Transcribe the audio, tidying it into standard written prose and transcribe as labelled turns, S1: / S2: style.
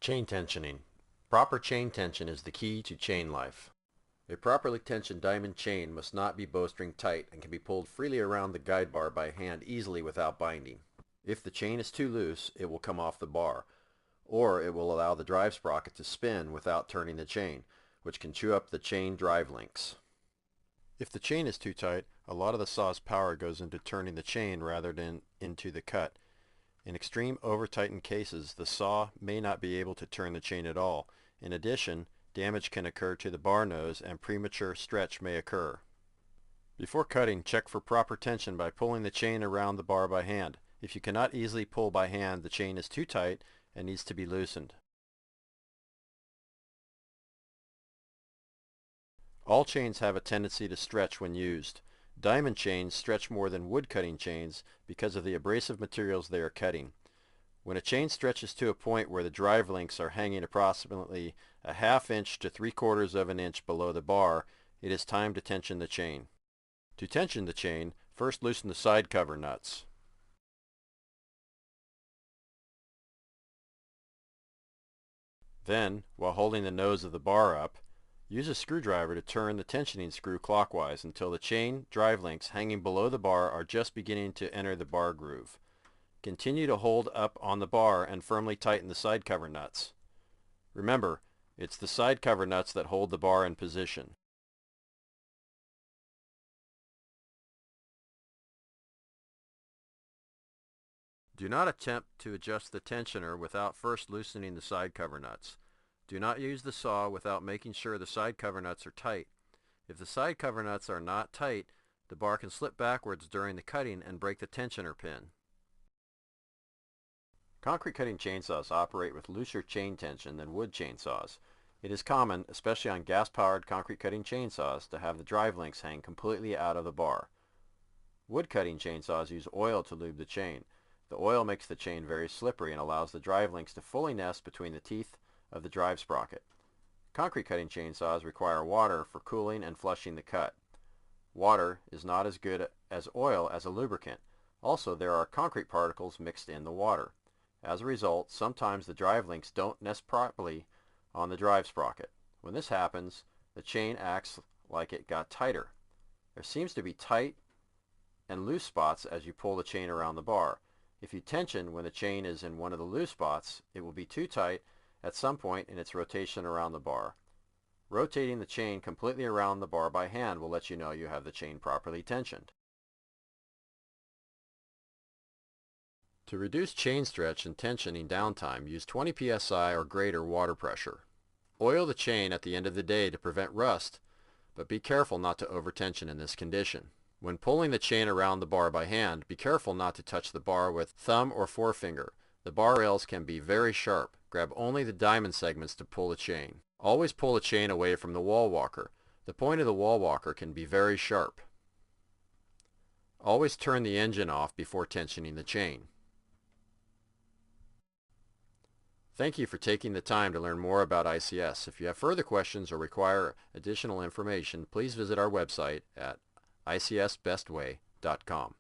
S1: Chain tensioning. Proper chain tension is the key to chain life. A properly tensioned diamond chain must not be bowstring tight and can be pulled freely around the guide bar by hand easily without binding. If the chain is too loose, it will come off the bar, or it will allow the drive sprocket to spin without turning the chain, which can chew up the chain drive links. If the chain is too tight, a lot of the saw's power goes into turning the chain rather than into the cut. In extreme over-tightened cases, the saw may not be able to turn the chain at all. In addition, damage can occur to the bar nose and premature stretch may occur. Before cutting, check for proper tension by pulling the chain around the bar by hand. If you cannot easily pull by hand, the chain is too tight and needs to be loosened. All chains have a tendency to stretch when used. Diamond chains stretch more than wood cutting chains because of the abrasive materials they are cutting. When a chain stretches to a point where the drive links are hanging approximately a ½ inch to 3/4 of an inch below the bar, it is time to tension the chain. To tension the chain, first loosen the side cover nuts. Then, while holding the nose of the bar up, use a screwdriver to turn the tensioning screw clockwise until the chain drive links hanging below the bar are just beginning to enter the bar groove. Continue to hold up on the bar and firmly tighten the side cover nuts. Remember, it's the side cover nuts that hold the bar in position. Do not attempt to adjust the tensioner without first loosening the side cover nuts. Do not use the saw without making sure the side cover nuts are tight. If the side cover nuts are not tight, the bar can slip backwards during the cutting and break the tensioner pin. Concrete cutting chainsaws operate with looser chain tension than wood chainsaws. It is common, especially on gas-powered concrete cutting chainsaws, to have the drive links hang completely out of the bar. Wood cutting chainsaws use oil to lube the chain. The oil makes the chain very slippery and allows the drive links to fully nest between the teeth of the drive sprocket. Concrete cutting chainsaws require water for cooling and flushing the cut. Water is not as good as oil as a lubricant. Also, there are concrete particles mixed in the water. As a result, sometimes the drive links don't nest properly on the drive sprocket. When this happens, the chain acts like it got tighter. There seems to be tight and loose spots as you pull the chain around the bar. If you tension when the chain is in one of the loose spots, it will be too tight at some point in its rotation around the bar. Rotating the chain completely around the bar by hand will let you know you have the chain properly tensioned. To reduce chain stretch and tensioning downtime, use 20 psi or greater water pressure. Oil the chain at the end of the day to prevent rust, but be careful not to overtension in this condition. When pulling the chain around the bar by hand, be careful not to touch the bar with thumb or forefinger. The bar rails can be very sharp. Grab only the diamond segments to pull the chain. Always pull the chain away from the wall walker. The point of the wall walker can be very sharp. Always turn the engine off before tensioning the chain. Thank you for taking the time to learn more about ICS. If you have further questions or require additional information, please visit our website at icsbestway.com.